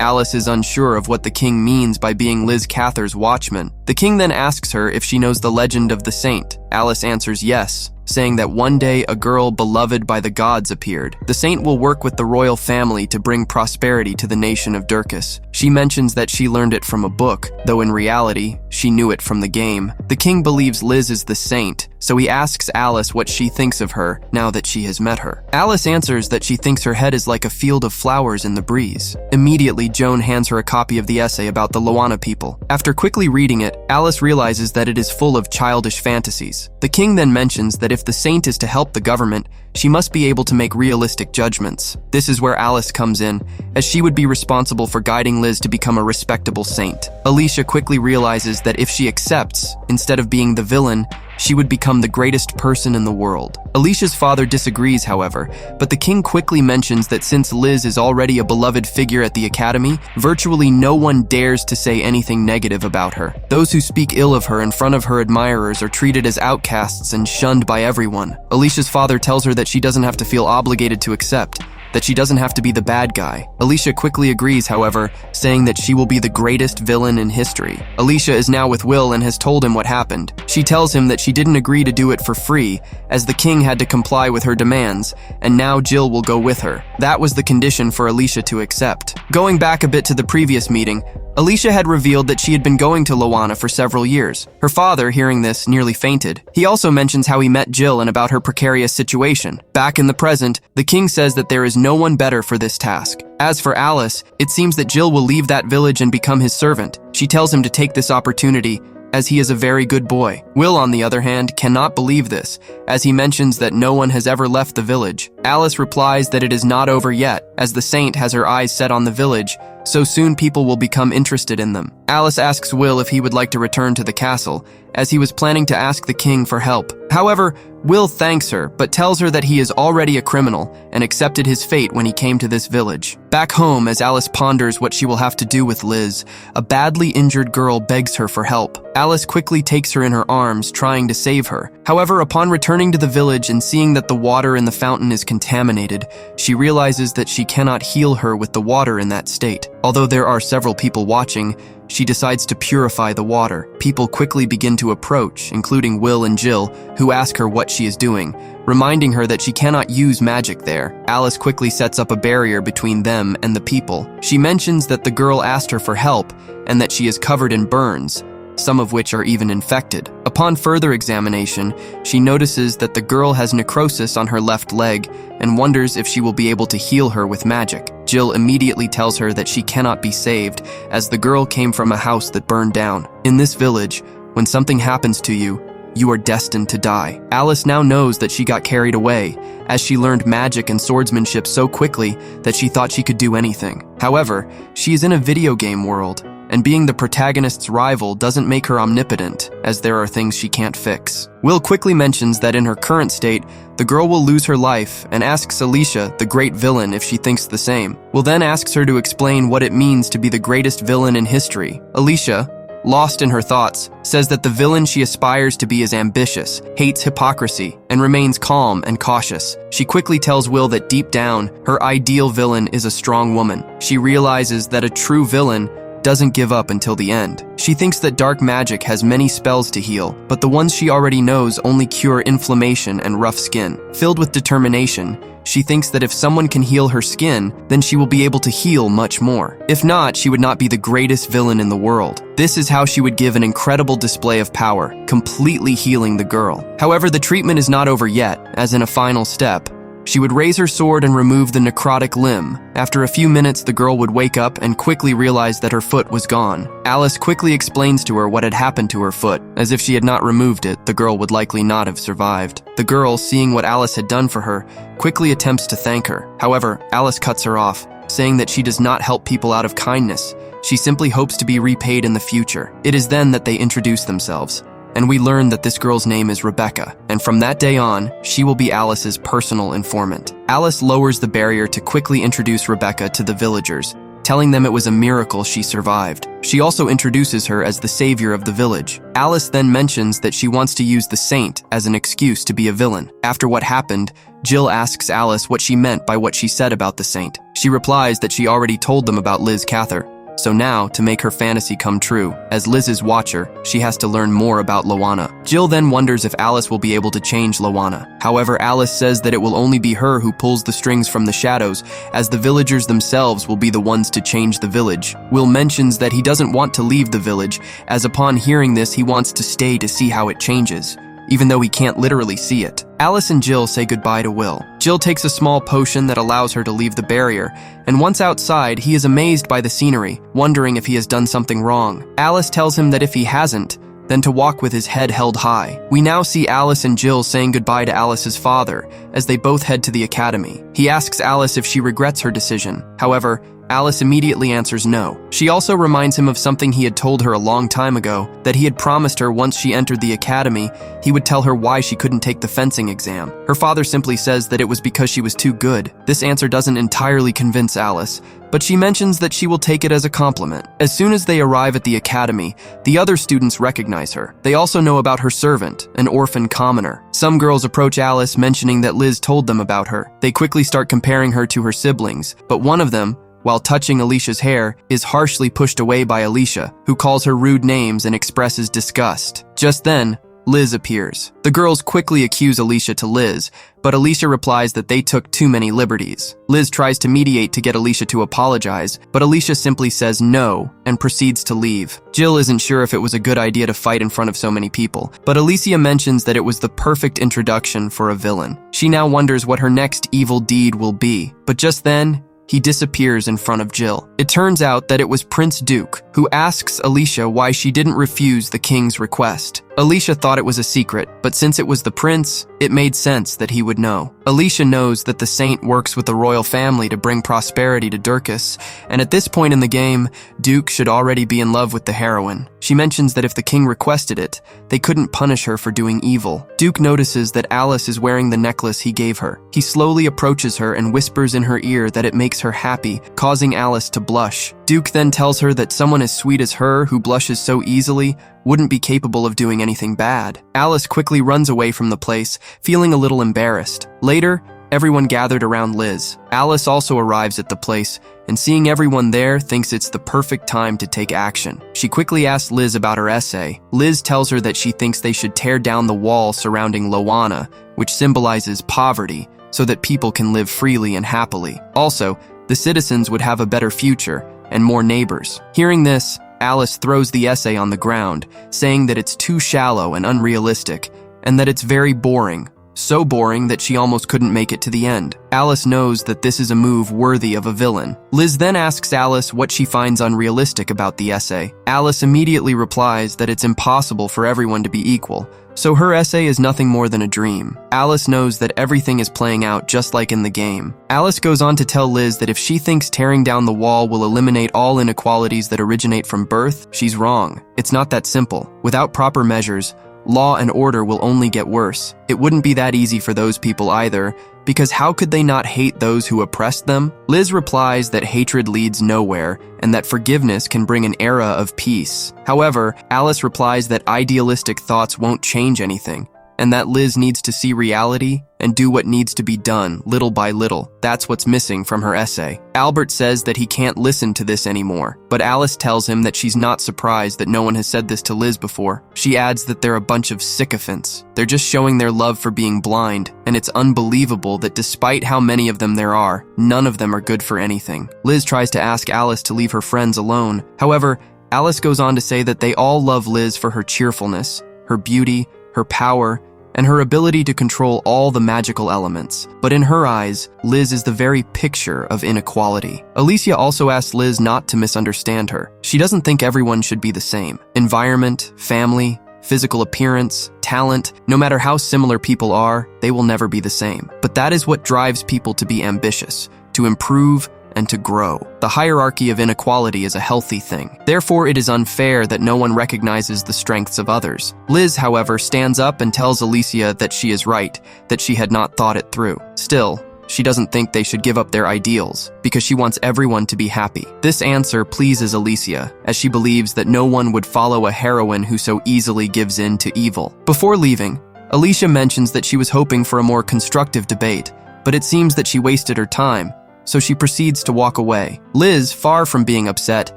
Alice is unsure of what the king means by being Liz Cather's watchman. The king then asks her if she knows the legend of the saint. Alice answers yes, saying that one day a girl beloved by the gods appeared. The saint will work with the royal family to bring prosperity to the nation of Durkis. She mentions that she learned it from a book, though in reality, she knew it from the game. The king believes Liz is the saint, so he asks Alice what she thinks of her now that she has met her. Alice answers that she thinks her head is like a field of flowers in the breeze. Immediately, Joan hands her a copy of the essay about the Loana people. After quickly reading it, Alice realizes that it is full of childish fantasies. The king then mentions that if the saint is to help the government, she must be able to make realistic judgments. This is where Alice comes in, as she would be responsible for guiding Liz to become a respectable saint. Alicia quickly realizes that if she accepts, instead of being the villain, she would become the greatest person in the world. Alicia's father disagrees, however, but the king quickly mentions that since Liz is already a beloved figure at the academy, virtually no one dares to say anything negative about her. Those who speak ill of her in front of her admirers are treated as outcasts and shunned by everyone. Alicia's father tells her that she doesn't have to feel obligated to accept, that she doesn't have to be the bad guy. Alicia quickly agrees, however, saying that she will be the greatest villain in history. Alicia is now with Will and has told him what happened. She tells him that she didn't agree to do it for free, as the king had to comply with her demands, and now Jill will go with her. That was the condition for Alicia to accept. Going back a bit to the previous meeting, Alicia had revealed that she had been going to Loana for several years. Her father, hearing this, nearly fainted. He also mentions how he met Jill and about her precarious situation. Back in the present, the king says that there is no one better for this task. As for Alice, it seems that Jill will leave that village and become his servant. She tells him to take this opportunity, as he is a very good boy. Will, on the other hand, cannot believe this, as he mentions that no one has ever left the village. Alice replies that it is not over yet, as the saint has her eyes set on the village, so soon people will become interested in them. Alice asks Will if he would like to return to the castle, as he was planning to ask the king for help. However, Will thanks her, but tells her that he is already a criminal and accepted his fate when he came to this village. Back home, as Alice ponders what she will have to do with Liz, a badly injured girl begs her for help. Alice quickly takes her in her arms, trying to save her. However, upon returning to the village and seeing that the water in the fountain is contaminated, she realizes that she cannot heal her with the water in that state. Although there are several people watching, she decides to purify the water. People quickly begin to approach, including Will and Jill, who ask her what she is doing, reminding her that she cannot use magic there. Alice quickly sets up a barrier between them and the people. She mentions that the girl asked her for help and that she is covered in burns, some of which are even infected. Upon further examination, she notices that the girl has necrosis on her left leg and wonders if she will be able to heal her with magic. Jill immediately tells her that she cannot be saved, as the girl came from a house that burned down. In this village, when something happens to you, you are destined to die. Alice now knows that she got carried away, as she learned magic and swordsmanship so quickly that she thought she could do anything. However, she is in a video game world, and being the protagonist's rival doesn't make her omnipotent, as there are things she can't fix. Will quickly mentions that in her current state, the girl will lose her life and asks Alicia, the great villain, if she thinks the same. Will then asks her to explain what it means to be the greatest villain in history. Alicia, lost in her thoughts, says that the villain she aspires to be is ambitious, hates hypocrisy, and remains calm and cautious. She quickly tells Will that deep down, her ideal villain is a strong woman. She realizes that a true villain doesn't give up until the end. She thinks that dark magic has many spells to heal, but the ones she already knows only cure inflammation and rough skin. Filled with determination, she thinks that if someone can heal her skin, then she will be able to heal much more. If not, she would not be the greatest villain in the world. This is how she would give an incredible display of power, completely healing the girl. However, the treatment is not over yet, as in a final step, she would raise her sword and remove the necrotic limb. After a few minutes, the girl would wake up and quickly realize that her foot was gone. Alice quickly explains to her what had happened to her foot. As if she had not removed it, the girl would likely not have survived. The girl, seeing what Alice had done for her, quickly attempts to thank her. However, Alice cuts her off, saying that she does not help people out of kindness. She simply hopes to be repaid in the future. It is then that they introduce themselves, and we learn that this girl's name is Rebecca, and from that day on, she will be Alice's personal informant. Alice lowers the barrier to quickly introduce Rebecca to the villagers, telling them it was a miracle she survived. She also introduces her as the savior of the village. Alice then mentions that she wants to use the saint as an excuse to be a villain. After what happened, Jill asks Alice what she meant by what she said about the saint. She replies that she already told them about Liz Cather. So now, to make her fantasy come true, as Liz's watcher, she has to learn more about Loana. Jill then wonders if Alice will be able to change Loana. However, Alice says that it will only be her who pulls the strings from the shadows, as the villagers themselves will be the ones to change the village. Will mentions that he doesn't want to leave the village, as upon hearing this he wants to stay to see how it changes, even though he can't literally see it. Alice and Jill say goodbye to Will. Jill takes a small potion that allows her to leave the barrier, and once outside, he is amazed by the scenery, wondering if he has done something wrong. Alice tells him that if he hasn't, then to walk with his head held high. We now see Alice and Jill saying goodbye to Alice's father, as they both head to the academy. He asks Alice if she regrets her decision. However, Alice immediately answers no. She also reminds him of something he had told her a long time ago, that he had promised her once she entered the academy, he would tell her why she couldn't take the fencing exam. Her father simply says that it was because she was too good. This answer doesn't entirely convince Alice, but she mentions that she will take it as a compliment. As soon as they arrive at the academy, the other students recognize her. They also know about her servant, an orphan commoner. Some girls approach Alice mentioning that Liz told them about her. They quickly start comparing her to her siblings, but one of them, while touching Alicia's hair, is harshly pushed away by Alicia, who calls her rude names and expresses disgust. Just then, Liz appears. The girls quickly accuse Alicia to Liz, but Alicia replies that they took too many liberties. Liz tries to mediate to get Alicia to apologize, but Alicia simply says no and proceeds to leave. Jill isn't sure if it was a good idea to fight in front of so many people, but Alicia mentions that it was the perfect introduction for a villain. She now wonders what her next evil deed will be, but just then, he disappears in front of Jill. It turns out that it was Prince Duke, who asks Alicia why she didn't refuse the king's request. Alicia thought it was a secret, but since it was the prince, it made sense that he would know. Alicia knows that the saint works with the royal family to bring prosperity to Durkis, and at this point in the game, Duke should already be in love with the heroine. She mentions that if the king requested it, they couldn't punish her for doing evil. Duke notices that Alice is wearing the necklace he gave her. He slowly approaches her and whispers in her ear that it makes her happy, causing Alice to blush. Duke then tells her that someone as sweet as her, who blushes so easily, wouldn't be capable of doing anything bad. Alice quickly runs away from the place, feeling a little embarrassed. Later, everyone gathered around Liz. Alice also arrives at the place, and seeing everyone there, thinks it's the perfect time to take action. She quickly asks Liz about her essay. Liz tells her that she thinks they should tear down the wall surrounding Loana, which symbolizes poverty, so that people can live freely and happily. Also, the citizens would have a better future and more neighbors. Hearing this, Alice throws the essay on the ground, saying that it's too shallow and unrealistic, and that it's very boring. So boring that she almost couldn't make it to the end. Alice knows that this is a move worthy of a villain. Liz then asks Alice what she finds unrealistic about the essay. Alice immediately replies that it's impossible for everyone to be equal, so her essay is nothing more than a dream. Alice knows that everything is playing out just like in the game. Alice goes on to tell Liz that if she thinks tearing down the wall will eliminate all inequalities that originate from birth, she's wrong. It's not that simple. Without proper measures, law and order will only get worse. It wouldn't be that easy for those people either, because how could they not hate those who oppressed them? Liz replies that hatred leads nowhere, and that forgiveness can bring an era of peace. However, Alice replies that idealistic thoughts won't change anything, and that Liz needs to see reality and do what needs to be done little by little. That's what's missing from her essay. Albert says that he can't listen to this anymore, but Alice tells him that she's not surprised that no one has said this to Liz before. She adds that they're a bunch of sycophants. They're just showing their love for being blind, and it's unbelievable that despite how many of them there are, none of them are good for anything. Liz tries to ask Alice to leave her friends alone. However, Alice goes on to say that they all love Liz for her cheerfulness, her beauty, her power, and her ability to control all the magical elements. But in her eyes, Liz is the very picture of inequality. Alicia also asks Liz not to misunderstand her. She doesn't think everyone should be the same. Environment, family, physical appearance, talent, no matter how similar people are, they will never be the same. But that is what drives people to be ambitious, to improve, and to grow. The hierarchy of inequality is a healthy thing. Therefore, it is unfair that no one recognizes the strengths of others. Liz, however, stands up and tells Alicia that she is right, that she had not thought it through. Still, she doesn't think they should give up their ideals, because she wants everyone to be happy. This answer pleases Alicia, as she believes that no one would follow a heroine who so easily gives in to evil. Before leaving, Alicia mentions that she was hoping for a more constructive debate, but it seems that she wasted her time, so she proceeds to walk away. Liz, far from being upset,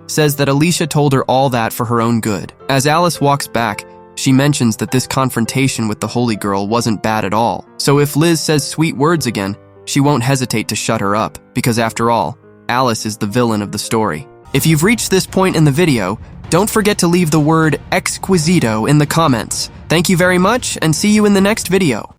says that Alicia told her all that for her own good. As Alice walks back, she mentions that this confrontation with the holy girl wasn't bad at all. So if Liz says sweet words again, she won't hesitate to shut her up, because after all, Alice is the villain of the story. If you've reached this point in the video, don't forget to leave the word exquisito in the comments. Thank you very much, and see you in the next video.